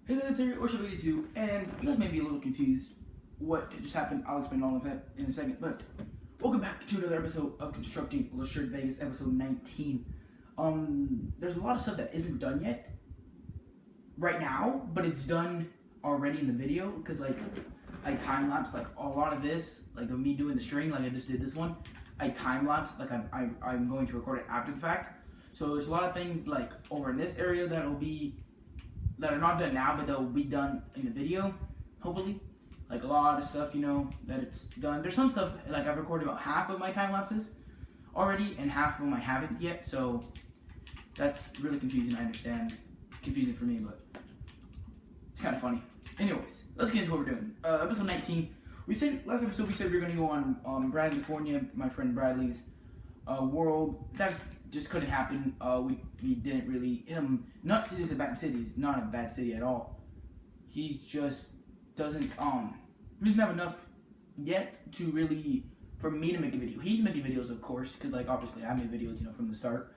Hey guys, it's Terry, or should we do? And you guys may be a little confused what just happened. I'll explain all of that in a second. But welcome back to another episode of Constructing Lassured Vegas, episode 19. There's a lot of stuff that isn't done yet right now, but it's done already in the video because I time lapse like a lot of this, like of me doing the string, like I just did this one. I time lapse, like I'm going to record it after the fact. So there's a lot of things like over in this area that are not done now, but that will be done in the video, hopefully. Like a lot of stuff, you know, that it's done. There's some stuff, like I've recorded about half of my time lapses already, and half of them I haven't yet, so that's really confusing, I understand. It's confusing for me, but it's kind of funny. Anyways, let's get into what we're doing. Episode 19, last episode we said we were going to go on Bradley, California, my friend Bradley's world. That just couldn't happen. We didn't really, not because it's a bad city, it's not a bad city at all. He just doesn't, he doesn't have enough yet to really, for me to make a video. He's making videos, of course, because like obviously I made videos, you know, from the start.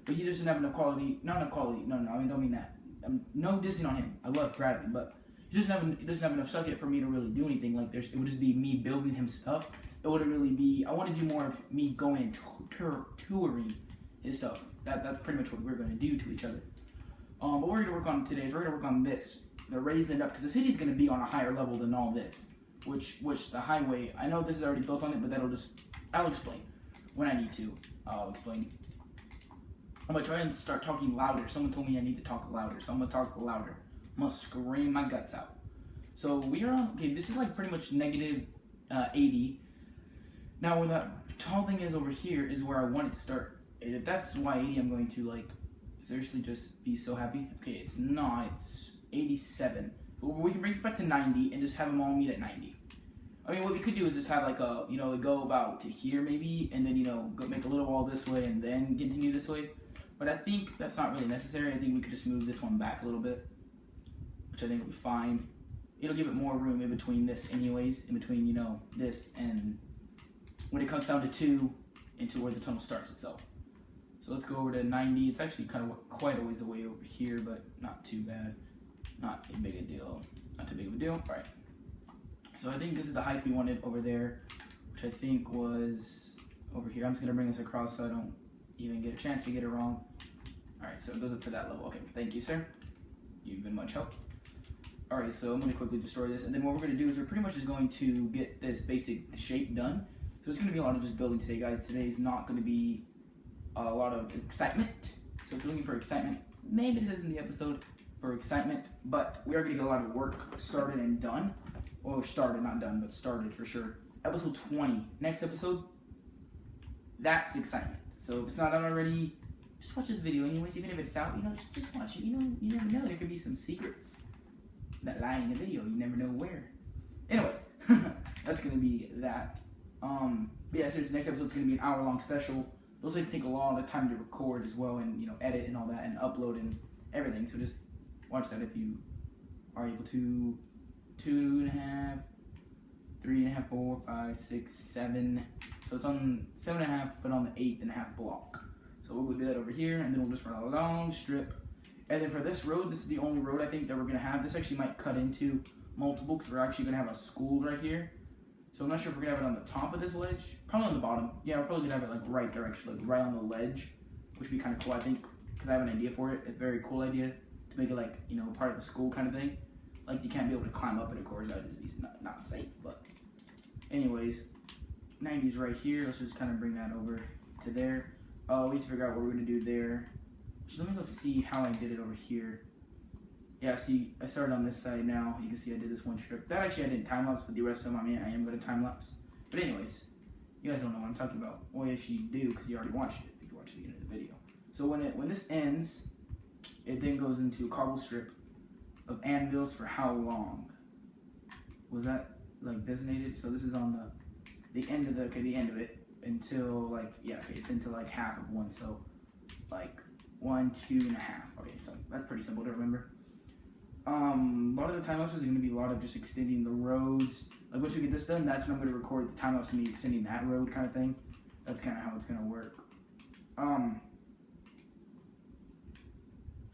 But he doesn't have enough quality, not enough quality, no, I mean, don't mean that. No dissing on him, I love Bradley, but he doesn't have enough stuff yet for me to really do anything. Like it would just be me building him stuff. It wouldn't really be, I want to do more of me going and touring his stuff. That's pretty much what we're going to do to each other. But what we're going to work on today is we're going to work on this. They're raising it up because the city's going to be on a higher level than all this. Which the highway, I know this is already built on it, but I'll explain when I need to. I'll explain. I'm going to try and start talking louder. Someone told me I need to talk louder, so I'm going to talk louder. I'm going to scream my guts out. So we are on, okay, this is like pretty much negative 80. Now where that tall thing is over here is where I want it to start. If that's why 80, I'm going to like seriously just be so happy. Okay, it's not, it's 87. But we can bring this back to 90 and just have them all meet at 90. I mean, what we could do is just have like a, you know, go about to here maybe, and then, you know, go make a little wall this way and then continue this way. But I think that's not really necessary. I think we could just move this one back a little bit, which I think will be fine. It'll give it more room in between this anyways, in between, you know, this and when it comes down to 2 into where the tunnel starts itself. So let's go over to 90. It's actually kind of quite a ways away over here, but not too bad. Not a big a deal. Not too big of a deal. All right. So I think this is the height we wanted over there, which I think was over here. I'm just going to bring this across so I don't even get a chance to get it wrong. All right, so it goes up to that level. Okay, thank you, sir. You've been much help. All right, so I'm going to quickly destroy this, and then what we're going to do is we're pretty much just going to get this basic shape done. So it's going to be a lot of just building today, guys. Today's not going to be a lot of excitement. So if you're looking for excitement, maybe this isn't the episode for excitement, but we are going to get a lot of work started and done. Well, started, not done, but started for sure. Episode 20. Next episode, that's excitement. So if it's not out already, just watch this video anyways. Even if it's out, you know, just watch it. You know, you never know. There could be some secrets that lie in the video. You never know where. Anyways, that's going to be that. But yeah, seriously, next episode's going to be an hour-long special. Those things take a lot of time to record as well, and, you know, edit and all that, and upload and everything. So just watch that if you are able to. 2.5, 3.5, 4, 5, 6, 7. So it's on 7.5, but on the 8.5 block. So we'll do that over here, and then we'll just run a long strip. And then for this road, this is the only road I think that we're gonna have. This actually might cut into multiple, because we're actually gonna have a school right here. So I'm not sure if we're gonna have it on the top of this ledge. Probably on the bottom. Yeah, we're probably gonna have it like right there, actually, like right on the ledge, which would be kind of cool, I think, because I have an idea for it. It's a very cool idea to make it like, you know, part of the school kind of thing. Like, you can't be able to climb up it, of course. That is not safe, but anyways, 90's right here. Let's just kind of bring that over to there. We need to figure out what we're going to do there. So let me go see how I did it over here. Yeah, see, I started on this side now. You can see I did this one strip. That actually I didn't time-lapse, but the rest of them, I mean, I am going to time-lapse. But anyways, you guys don't know what I'm talking about. Well, yes, you do, because you already watched it if you watched the end of the video. So when this ends, it then goes into a cobble strip of anvils for how long? Was that like designated? So this is on the end of the end of it until like, yeah, okay, it's into like half of one, so like 1, 2.5. Okay, so that's pretty simple to remember. A lot of the time lapses are gonna be a lot of just extending the roads. Like once we get this done, that's when I'm gonna record the time lapse of me extending that road kind of thing. That's kind of how it's gonna work.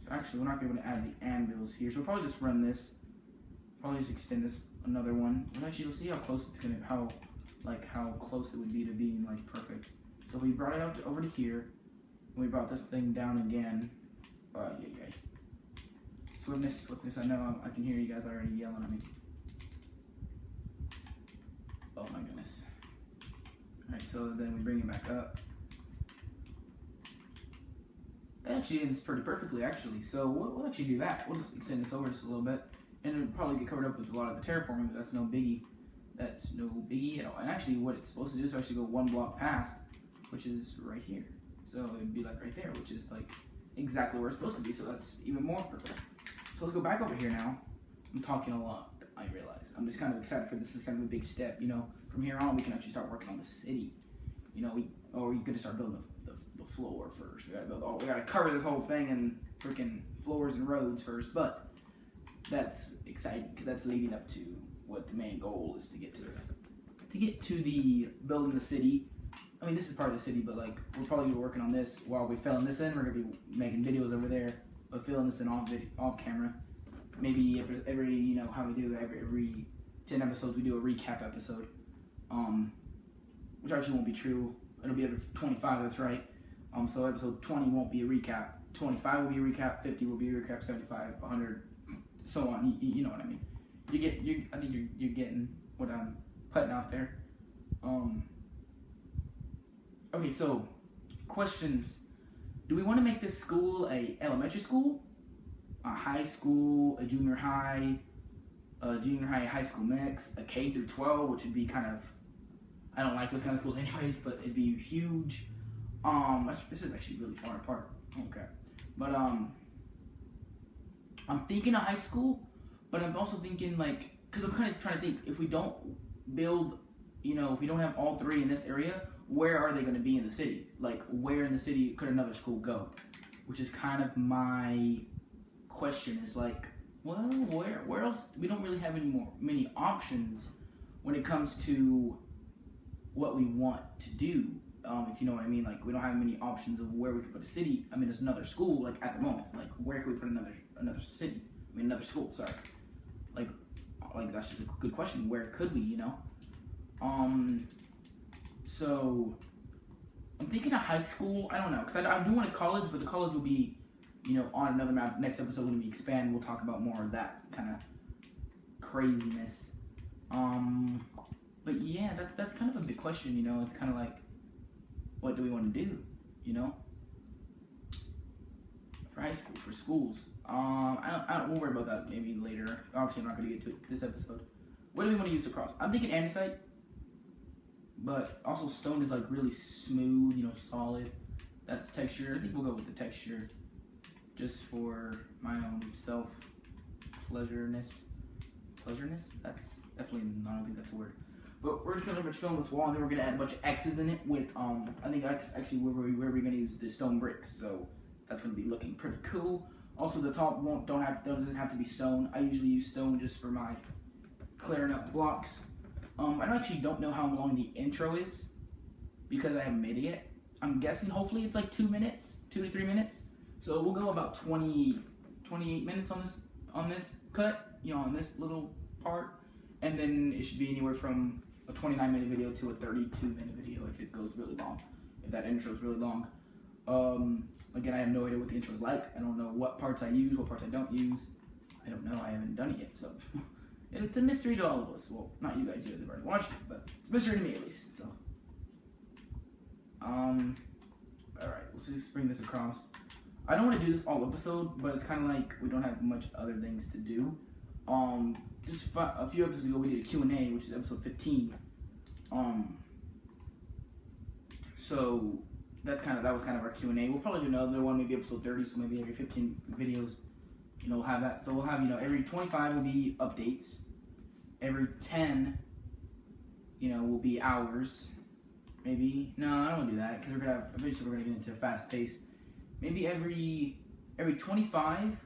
So actually, we're not going to be able to add the anvils here, so we'll probably just run this. Probably just extend this another one. But actually, let's see how close it's going to, how close it would be to being, like, perfect. So we brought it out over to here, and we brought this thing down again. Yeah. Swiftness, I know I can hear you guys already yelling at me. Oh my goodness. Alright, so then we bring it back up. That actually ends pretty perfectly, actually. So we'll actually do that. We'll just extend this over just a little bit. And it'll probably get covered up with a lot of the terraforming, but that's no biggie. That's no biggie at all. And actually what it's supposed to do is actually go one block past, which is right here. So it'd be like right there, which is like exactly where it's supposed to be. So that's even more perfect. So let's go back over here now. I'm talking a lot, I realize. I'm just kind of excited for this. This is kind of a big step, you know. From here on, we can actually start working on the city. You know, we're gonna start building the floor first. We gotta cover this whole thing and freaking floors and roads first. But that's exciting because that's leading up to what the main goal is to get to the building the city. I mean, this is part of the city, but like we're probably gonna be working on this while we filling this in. We're gonna be making videos over there, but filling this in off camera. Maybe every you know how we do every 10 episodes we do a recap episode, which actually won't be true. It'll be every 25. That's right. So episode 20 won't be a recap. 25 will be a recap. 50 will be a recap. 75, 100, so on. You know what I mean. I think you're getting what I'm putting out there. Okay, so questions. Do we want to make this school a elementary school, a high school, a junior high, high school mix, a K through 12, which would be kind of, I don't like those kind of schools anyways, but it'd be huge. This is actually really far apart. Okay, but I'm thinking a high school, but I'm also thinking like, cause I'm kind of trying to think if we don't build, you know, if we don't have all three in this area, where are they going to be in the city? Like, where in the city could another school go? Which is kind of my question. Is like, well, where else? We don't really have many options when it comes to what we want to do. If you know what I mean, like we don't have many options of where we could put a city. I mean, there's another school like at the moment. Like, where could we put another city? I mean, another school. Sorry. Like that's just a good question. Where could we? You know. So I'm thinking a high school. I don't know, because I do want a college, but the college will be, you know, on another map. Next episode when we expand, we'll talk about more of that kind of craziness. But yeah, that's kind of a big question. You know, it's kind of like, what do we want to do? You know, for high school, for schools. We'll worry about that maybe later. Obviously, I'm not going to get to it this episode. What do we want to use across? I'm thinking andesite. But also stone is like really smooth, you know, solid. That's texture. I think we'll go with the texture just for my own self-pleasureness. That's definitely, I don't think that's a word. But we're just going to fill this wall, and then we're going to add a bunch of X's in it with, I think X actually where we're going to use the stone bricks. So that's going to be looking pretty cool. Also, the top doesn't have to be stone. I usually use stone just for my clearing up blocks. I actually don't know how long the intro is because I haven't made it yet. I'm guessing hopefully it's like 2 minutes, 2 to 3 minutes. So we'll go about 28 minutes on this cut, you know, on this little part, and then it should be anywhere from a 29-minute video to a 32-minute video if it goes really long, if that intro is really long. Again, I have no idea what the intro is like. I don't know what parts I use, what parts I don't use. I don't know. I haven't done it yet, so. It's a mystery to all of us. Well, not you guys, you guys have already watched it, but it's a mystery to me at least, so. Alright, let's just bring this across. I don't want to do this all episode, but it's kind of like we don't have much other things to do. Just a few episodes ago, we did a Q&A, which is episode 15. So that was kind of our Q&A. We'll probably do another one, maybe episode 30, so maybe every 15 videos. You know, we'll have that. So we'll have, you know, every 25 will be updates. Every 10, you know, will be hours. Maybe. No, I don't want to do that because eventually we're gonna get into a fast pace. Maybe every 25.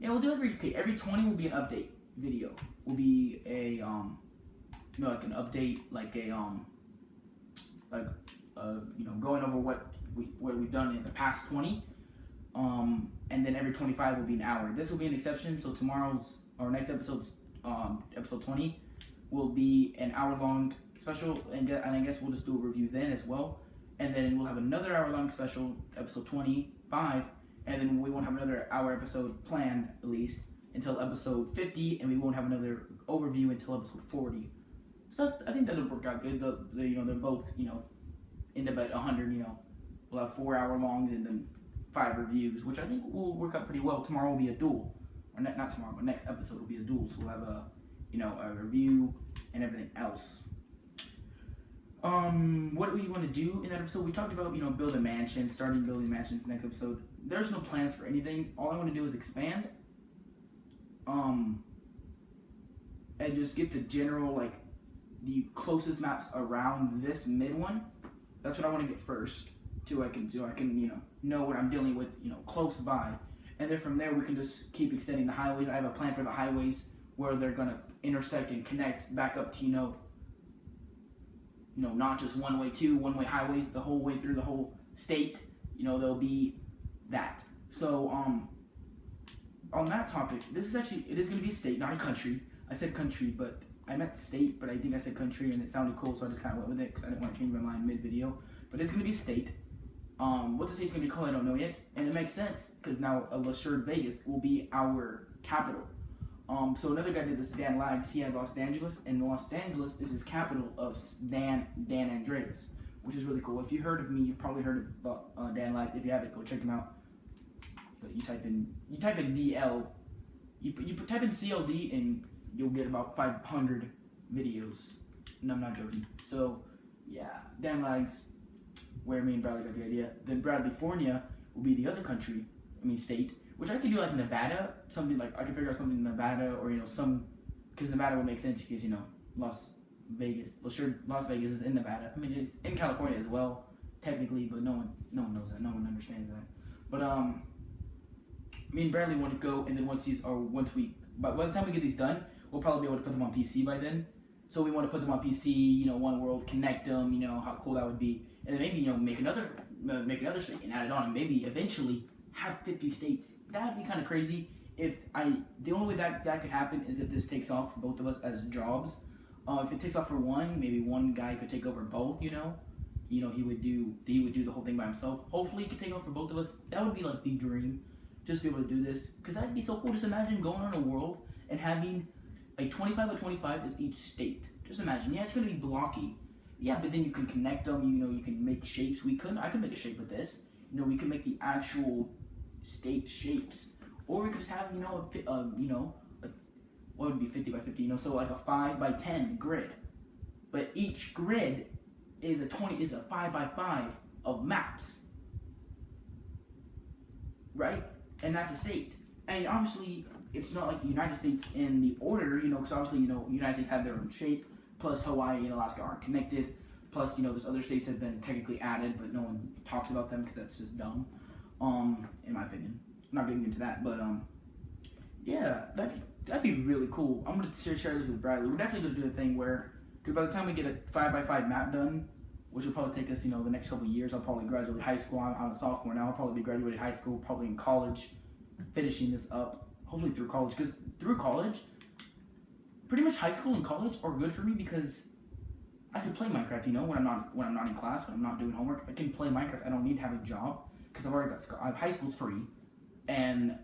Yeah, we'll do every 20 will be an update video. Will be a like an update, like a going over what we've done in the past 20. And then every 25 will be an hour. This will be an exception. So tomorrow's or next episode's episode 20 will be an hour-long special, and I guess we'll just do a review then as well. And then we'll have another hour-long special, episode 25, and then we won't have another hour episode planned, at least, until episode 50, and we won't have another overview until episode 40. So I think that'll work out good. They're both, end up at 100, we'll have 4 hour longs and then 5 reviews, which I think will work out pretty well. Tomorrow will be a duel. Or not tomorrow, but next episode will be a duel, so we'll have a review and everything else. What we want to do in that episode, we talked about, build a mansion, starting building mansions next episode. There's no plans for anything. All I want to do is expand. And just get the general, the closest maps around this mid one. That's what I want to get first, so I can know what I'm dealing with, close by. And then from there, we can just keep extending the highways. I have a plan for the highways where they're going to intersect and connect back up to, not just one-way highways the whole way through the whole state. There'll be that. So, on that topic, it is going to be a state, not a country. I said country, but I meant state, but I think I said country, and it sounded cool, so I just kind of went with it because I didn't want to change my mind mid-video. But it's going to be a state. What the state's going to be called, I don't know yet, and it makes sense because now Lassured Vegas will be our capital. So another guy did this, Dan Lags. He had Los Angeles, and Los Angeles is his capital of Dan Andreas, which is really cool. If you heard of me, you've probably heard of Dan Lags. If you haven't, go check him out. But you type in DL, you type in CLD, and you'll get about 500 videos. No, I'm not joking. So yeah, Dan Lags, where me and Bradley got the idea. Then Bradleyfornia will be the other state, which I could do like Nevada, something like I could figure out something in Nevada or because Nevada would make sense because Las Vegas is in Nevada. I mean it's in California as well technically, but no one knows that, no one understands that. But me and Bradley want to go, and then by the time we get these done, we'll probably be able to put them on PC by then. So we want to put them on PC, One World, connect them, how cool that would be. And then maybe, make another state and add it on, and maybe eventually have 50 states. That would be kind of crazy. The only way that could happen is if this takes off for both of us as jobs. If it takes off for one, maybe one guy could take over both, he would do the whole thing by himself. Hopefully he could take off for both of us. That would be like the dream, just to be able to do this, because that'd be so cool. Just imagine going on a world and having 25 by 25 is each state. Just imagine. Yeah, it's going to be blocky. Yeah, but then you can connect them, you can make shapes. I could make a shape with this. We can make the actual state shapes. Or we could just have, what would be 50 by 50, so like a 5 by 10 grid. But each grid is a 5 by 5 of maps. Right? And that's a state. And obviously, it's not like the United States in the order, because obviously, the United States have their own shape, plus Hawaii and Alaska aren't connected, plus, there's other states that have been technically added, but no one talks about them because that's just dumb, in my opinion. I'm not getting into that, but, yeah, that'd be really cool. I'm going to share this with Bradley. We're definitely going to do a thing where, because by the time we get a 5 by 5 map done, which will probably take us, the next couple of years, I'll probably graduate high school. I'm a sophomore now. I'll probably be graduated high school, probably in college, finishing this up. Hopefully through college, because through college, pretty much high school and college are good for me because I can play Minecraft. When I'm not in class, when I'm not doing homework, I can play Minecraft. I don't need to have a job because I've already got high school's free, and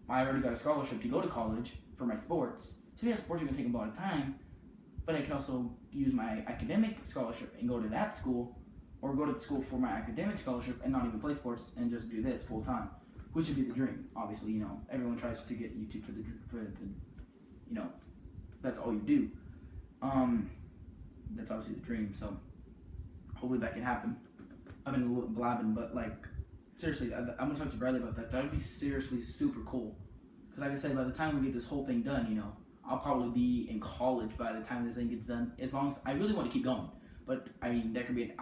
I already got a scholarship to go to college for my sports. So yeah, sports are gonna take a lot of time, but I can also use my academic scholarship and go to that school, or go to the school for my academic scholarship and not even play sports and just do this full time. Which would be the dream, obviously. Everyone tries to get YouTube for the that's all you do. That's obviously the dream. So hopefully that can happen. I've been a little blabbing, but seriously, I'm gonna talk to Bradley about that. That would be seriously super cool. Because like I said, by the time we get this whole thing done, I'll probably be in college by the time this thing gets done. As long as I really want to keep going, but I mean that could be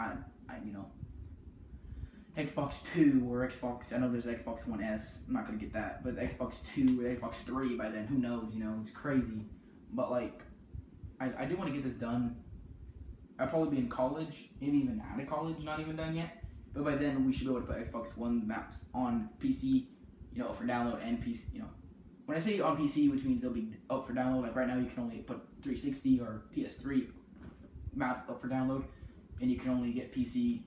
Xbox 2 or Xbox, I know there's Xbox One S, I'm not going to get that, but Xbox 2 or Xbox 3 by then, who knows, it's crazy. But I do want to get this done. I'll probably be in college, maybe even out of college, not even done yet. But by then, we should be able to put Xbox One maps on PC, up for download and PC, When I say on PC, which means they'll be up for download, like right now you can only put 360 or PS3 maps up for download, and you can only get PC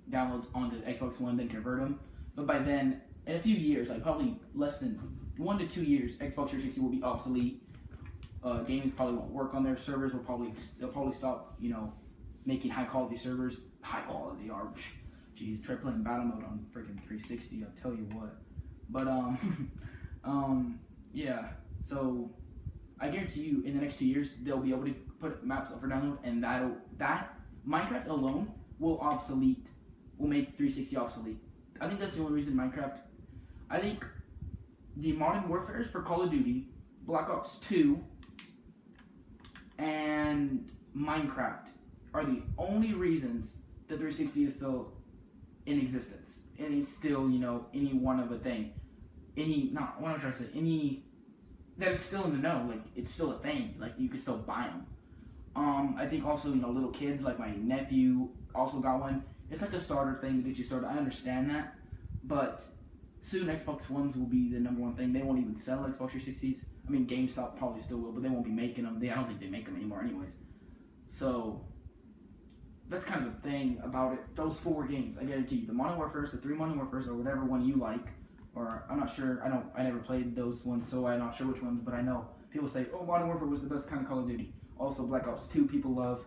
downloads onto Xbox One, then convert them. But by then, in a few years, like probably less than 1 to 2 years, Xbox 360 will be obsolete. Games probably won't work on their servers. They'll probably stop, making high quality servers. High quality are, geez, try playing battle mode on freaking 360. I'll tell you what. But yeah. So I guarantee you, in the next 2 years, they'll be able to put maps up for download, and that Minecraft alone will make 360 obsolete. I think that's the only reason Minecraft. I think the Modern Warfares for Call of Duty, Black Ops 2, and Minecraft are the only reasons that 360 is still in existence. And it's still, any one of a thing. What am I trying to say? Any that is still in the know. Like, it's still a thing. Like, you can still buy them. I think also, little kids, like my nephew also got one. It's like a starter thing to get you started. I understand that. But soon Xbox Ones will be the #1 thing. They won't even sell Xbox 360s. I mean, GameStop probably still will, but they won't be making them. I don't think they make them anymore anyways. So that's kind of the thing about it. Those 4 games, I guarantee you. The Modern Warfare, the 3 Modern Warfare, or whatever one you like. Or, I'm not sure. I never played those ones, so I'm not sure which ones. But I know people say, oh, Modern Warfare was the best kind of Call of Duty. Also, Black Ops 2 people love.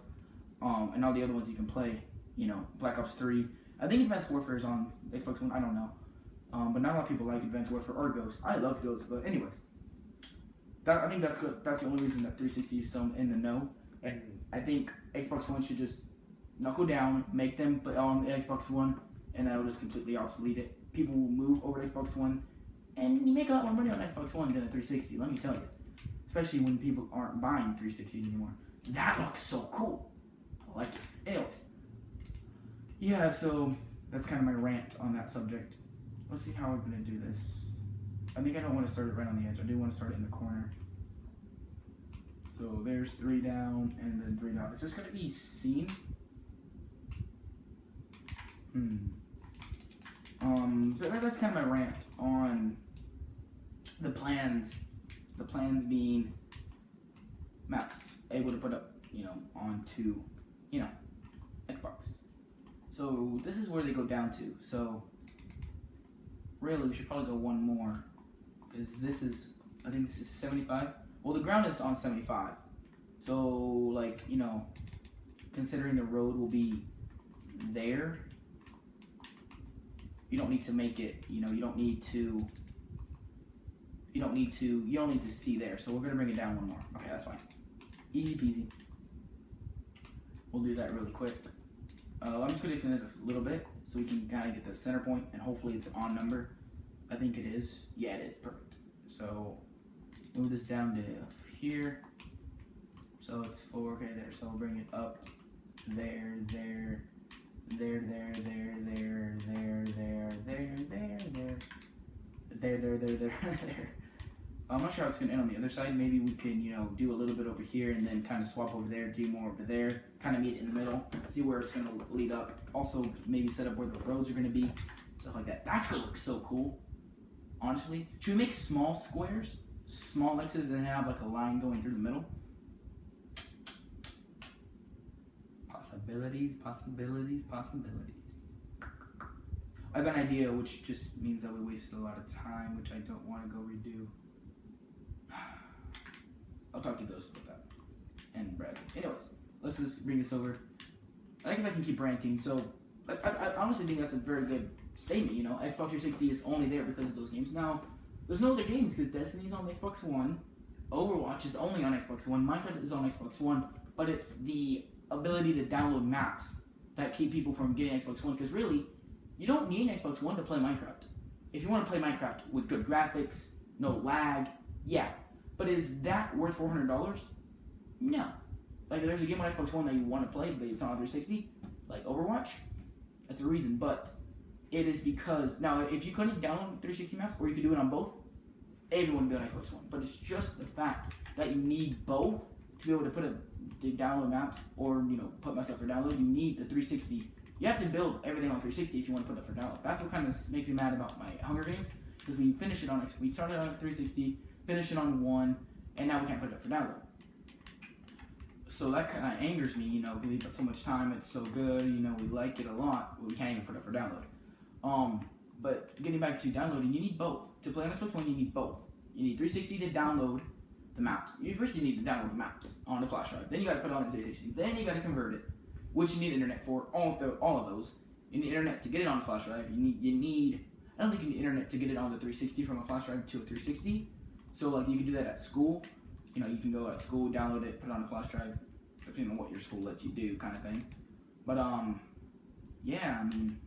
And all the other ones you can play. Black Ops 3. I think Advanced Warfare is on Xbox One. I don't know. But not a lot of people like Advanced Warfare or Ghost. I love Ghost, but anyways. I think that's good. That's the only reason that 360 is so in the know. And I think Xbox One should just knuckle down, make them put on the Xbox One, and that'll just completely obsolete it. People will move over to Xbox One, and you make a lot more money on Xbox One than a 360, let me tell you. Especially when people aren't buying 360s anymore. That looks so cool. I like it. Anyways. Yeah, so that's kind of my rant on that subject. Let's see how we're going to do this. I think I don't want to start it right on the edge. I do want to start it in the corner. So there's 3 down and then 3 down. Is this going to be seen? So that's kind of my rant on the plans. The plans being maps able to put up, onto, Xbox. So this is where they go down to. So really, we should probably go one more, because I think this is 75. Well, the ground is on 75. So, like, considering the road will be there, you don't need to make it, you don't need to see there. So we're going to bring it down one more. Okay, that's fine. Easy peasy. We'll do that really quick. I'm just going to extend it a little bit so we can kind of get the center point, and hopefully it's on number. I think it is. Yeah, it is. Perfect. So move this down to here. So it's 4. Okay, there. So we'll bring it up. There. I'm not sure how it's going to end on the other side. Maybe we can, do a little bit over here and then kind of swap over there, do more over there, kind of meet in the middle, see where it's going to lead up. Also, maybe set up where the roads are going to be, stuff like that. That's going to look so cool, honestly. Should we make small squares, small X's, and have like a line going through the middle? Possibilities. I got an idea, which just means that we wasted a lot of time, which I don't want to go redo. I'll talk to Ghost about that. And Brad. Anyways, let's just bring this over. I guess I can keep ranting. So, I honestly think that's a very good statement, Xbox 360 is only there because of those games. Now, there's no other games, because Destiny's on Xbox One, Overwatch is only on Xbox One, Minecraft is on Xbox One, but it's the ability to download maps that keep people from getting Xbox One, because really, you don't need an Xbox One to play Minecraft. If you want to play Minecraft with good graphics, no lag, yeah. But is that worth $400? No. Like, if there's a game on Xbox One that you want to play, but it's not on 360, like Overwatch, that's a reason. But it is because, now, if you couldn't download 360 maps, or you could do it on both, everyone would be on Xbox One. But it's just the fact that you need both to be able to download maps or put my stuff for download, you need the 360. You have to build everything on 360 if you want to put it for download. That's what kind of makes me mad about my Hunger Games, because we started on 360, finished it on 1, and now we can't put it up for download. So that kind of angers me, because we put so much time, it's so good, we like it a lot, but we can't even put it up for download. But getting back to downloading, you need both. To play on Xbox One, you need both. You need 360 to download the maps. First, you need to download the maps on the flash drive. Then you got to put it on the 360. Then you got to convert it, which you need internet for. All of those. You need internet to get it on the flash drive. I don't think you need internet to get it on the 360 from a flash drive to a 360. So like you can do that at school. You can go at school, download it, put it on the flash drive, depending on what your school lets you do, kind of thing. But yeah, I mean,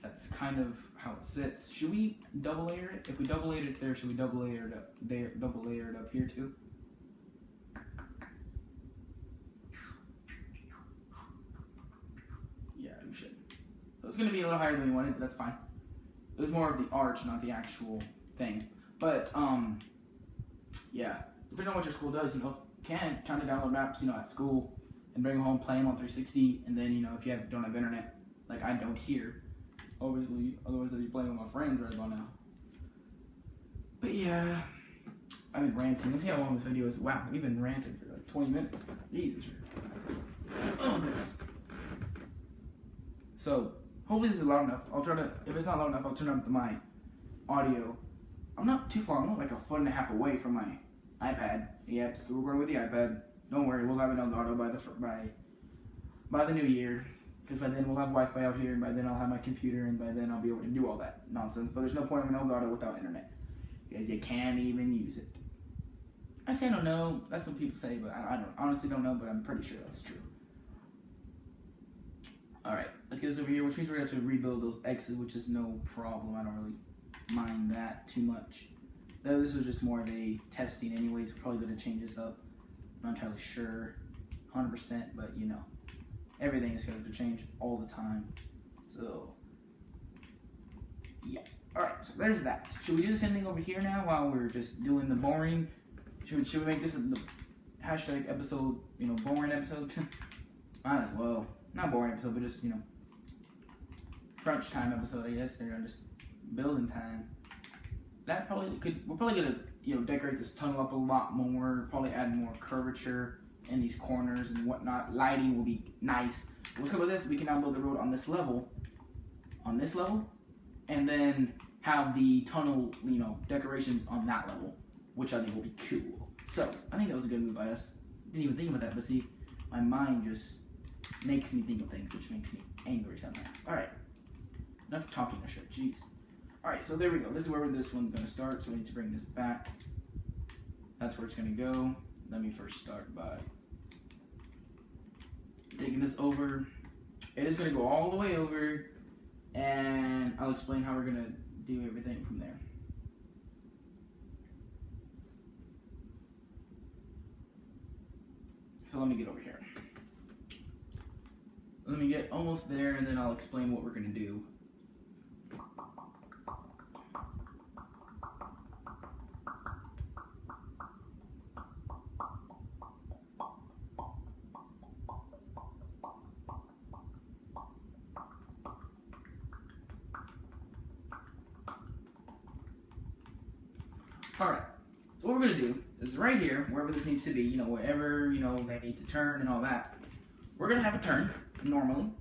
that's kind of how it sits. Should we double layer it? If we double layer it there, should we double layer it up there? Double layer it up here too? Yeah, we should. So it's gonna be a little higher than we wanted, but that's fine. It was more of the arch, not the actual thing. But yeah, depending on what your school does, can try to download maps, at school and bring them home, play them on 360, and then if you don't have internet, like I don't here. Obviously, otherwise I'd be playing with my friends right about now. But yeah, I've been ranting. Let's see how long this video is. Wow, we've been ranting for like 20 minutes. Jesus. Oh, goodness. So, hopefully this is loud enough. I'll try to, if it's not loud enough, I'll turn up my audio. I'm not too far. I'm like 1.5 foot away from my iPad. Yep, still recording with the iPad. Don't worry, we'll have it on the auto by the new year. Because by then we'll have Wi-Fi out here, and by then I'll have my computer, and by then I'll be able to do all that nonsense. But there's no point in an Elgato without internet, because you can't even use it. Actually, I don't know. That's what people say, but I honestly don't know, but I'm pretty sure that's true. Alright, let's get this over here, which means we're going to have to rebuild those X's, which is no problem. I don't really mind that too much. Though this was just more of a testing anyways. We're probably going to change this up. I'm not entirely sure, 100%, but everything is going to change all the time. So, yeah. Alright, so there's that. Should we do the same thing over here now while we're just doing the boring? Should we make this the hashtag episode, boring episode? Might as well. Not boring episode, but just, crunch time episode, I guess. Or just building time. That probably we're probably going to, decorate this tunnel up a lot more. Probably add more curvature in these corners and whatnot. Lighting will be nice. What's good about this? We can now build the road on this level, and then have the tunnel, decorations on that level, which I think will be cool. So I think that was a good move by us. Didn't even think about that, but see, my mind just makes me think of things, which makes me angry sometimes. All right, enough talking to shit. Jeez. All right, so there we go. This is where this one's gonna start. So we need to bring this back. That's where it's gonna go. Let me first start by taking this over. It is going to go all the way over, and I'll explain how we're going to do everything from there. So let me get over here. Let me get almost there, and then I'll explain what we're going to do. Alright, so what we're going to do is right here, wherever this needs to be, wherever, they need to turn and all that, we're going to have a turn, normally,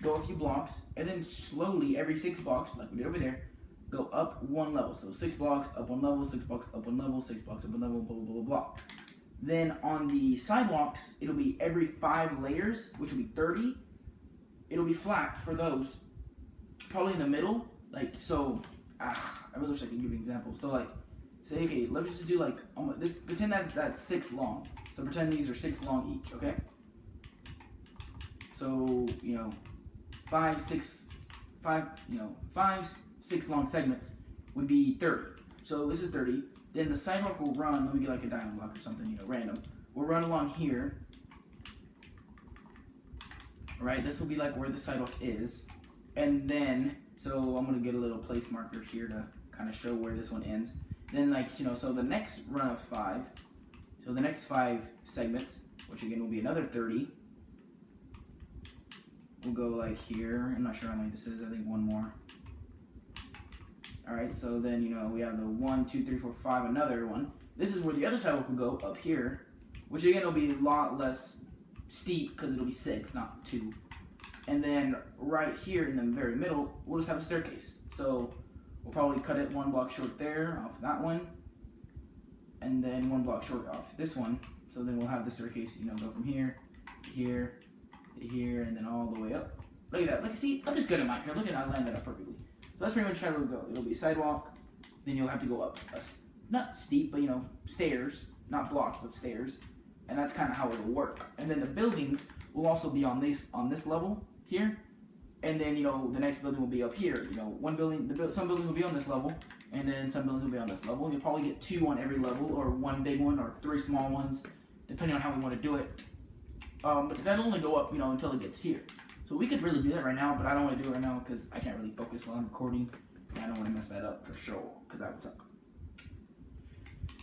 go a few blocks, and then slowly, every 6 blocks, like we did over there, go up 1 level. So 6 blocks, up 1 level, 6 blocks, up 1 level, 6 blocks, up 1 level, blah, blah, blah, blah. Then on the sidewalks, it'll be every 5 layers, which will be 30. It'll be flat for those, probably in the middle, like, so, I really wish I could give you an example. So, like, say, okay, let's just do like, pretend that's 6 long. So pretend these are 6 long each, okay? So, 5, 6 long segments would be 30. So this is 30. Then the sidewalk will run, let me get like a diamond block or something, random. We'll run along here. Right, this will be like where the sidewalk is. And then, so I'm gonna get a little place marker here to kind of show where this one ends. Then so the next run of 5, So the next 5 segments, which again will be another 30, we'll go like here. I'm not sure how many this is. I think 1 more. All right. So then we have the 1, 2, 3, 4, 5. Another one. This is where the other sidewalk will go up here, which again will be a lot less steep because it'll be 6, not 2. And then right here in the very middle, we'll just have a staircase. So we'll probably cut it 1 block short there off that one, and then 1 block short off this one. So then we'll have the staircase, go from here to here to here, and then all the way up. Look at that. Look, see, I'm just good at Minecraft. Look at that, I landed up perfectly. So that's pretty much how it'll go. It'll be a sidewalk, then you'll have to go up, not steep, but stairs, not blocks, but stairs, and that's kind of how it'll work. And then the buildings will also be on this level here, and then the next building will be up here. Some buildings will be on this level, and then some buildings will be on this level. You'll probably get 2 on every level, or 1 big one, or 3 small ones, depending on how we want to do it. But that'll only go up, until it gets here. So we could really do that right now, but I don't want to do it right now because I can't really focus while I'm recording, and I don't want to mess that up for sure, because that would suck.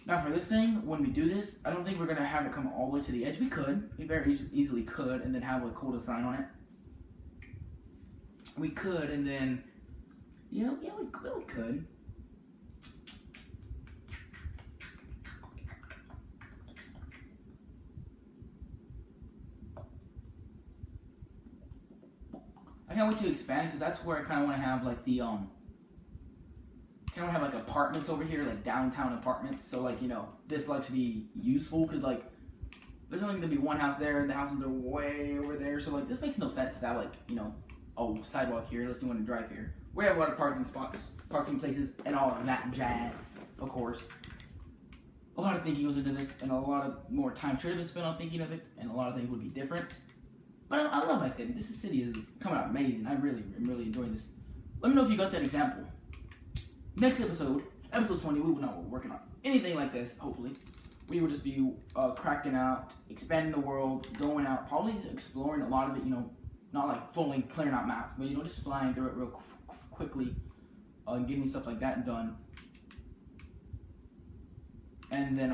Now for this thing, when we do this, I don't think we're going to have it come all the way to the edge. We could. We very easily could, and then have a cool design on it. We could, and then, yeah, we could. I can't wait to expand, because that's where I kind of want to have, like, the, kind of want to have, like, apartments over here, like, downtown apartments, so, like, this likes to be useful, because, like, there's only going to be 1 house there, and the houses are way over there, so, like, this makes no sense to have, like, sidewalk here, unless you want to drive here. We have a lot of parking spots, parking places, and all of that jazz, of course. A lot of thinking goes into this, and a lot of more time should have been spent on thinking of it, and a lot of things would be different. But I love my city. This city is coming out amazing. I am really enjoying this. Let me know if you got that example. Next episode, episode 20, we will not be working on anything like this, hopefully. We will just be cracking out, expanding the world, going out, probably exploring a lot of it, not like fully clearing out maps, but just flying through it real quickly, getting stuff like that done. And then,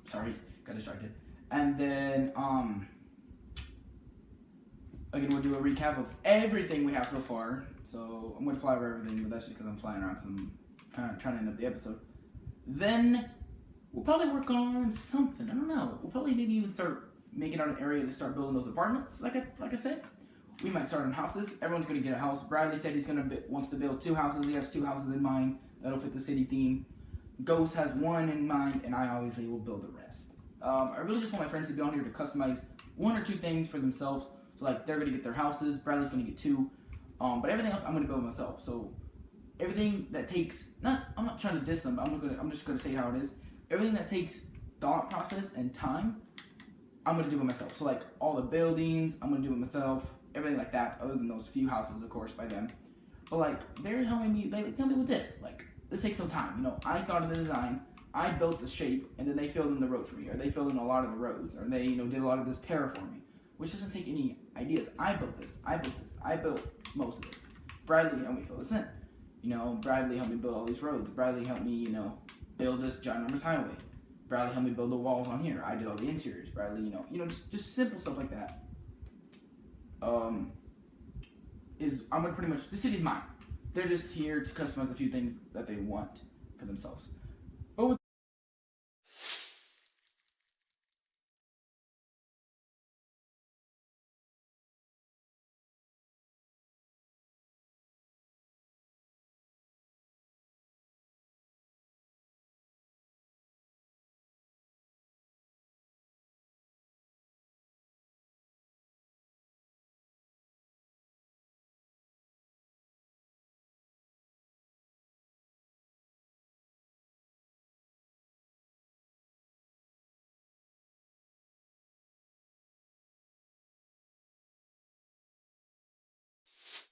sorry, got distracted. And then, again, we'll do a recap of everything we have so far. So I'm going to fly over everything, but that's just because I'm flying around, because I'm kind of trying to end up the episode. Then we'll probably work on something. I don't know. We'll probably maybe even start making out an area to start building those apartments, like I said. We might start on houses. Everyone's going to get a house. Bradley said he's wants to build 2 houses. He has 2 houses in mind that'll fit the city theme. Ghost has 1 in mind, and I obviously will build the rest. I really just want my friends to be on here to customize 1 or 2 things for themselves. So, like, they're going to get their houses. Bradley's going to get 2. But everything else I'm going to build myself. So everything that takes, I'm not trying to diss them. I'm just going to say how it is. Everything that takes thought process and time, I'm going to do it myself. So, like, all the buildings, I'm going to do it myself. Everything like that, other than those few houses, of course, by them. But, like, they're helping me, they help me with this. Like, this takes no time. I thought of the design, I built the shape, and then they filled in the road for me, or they filled in a lot of the roads, or they, did a lot of this terraforming, which doesn't take any ideas. I built this, I built most of this. Bradley helped me fill this in. Bradley helped me build all these roads. Bradley helped me, build this ginormous highway. Bradley helped me build the walls on here. I did all the interiors. Bradley, just simple stuff like that. I'm gonna pretty much, the city's mine. They're just here to customize a few things that they want for themselves.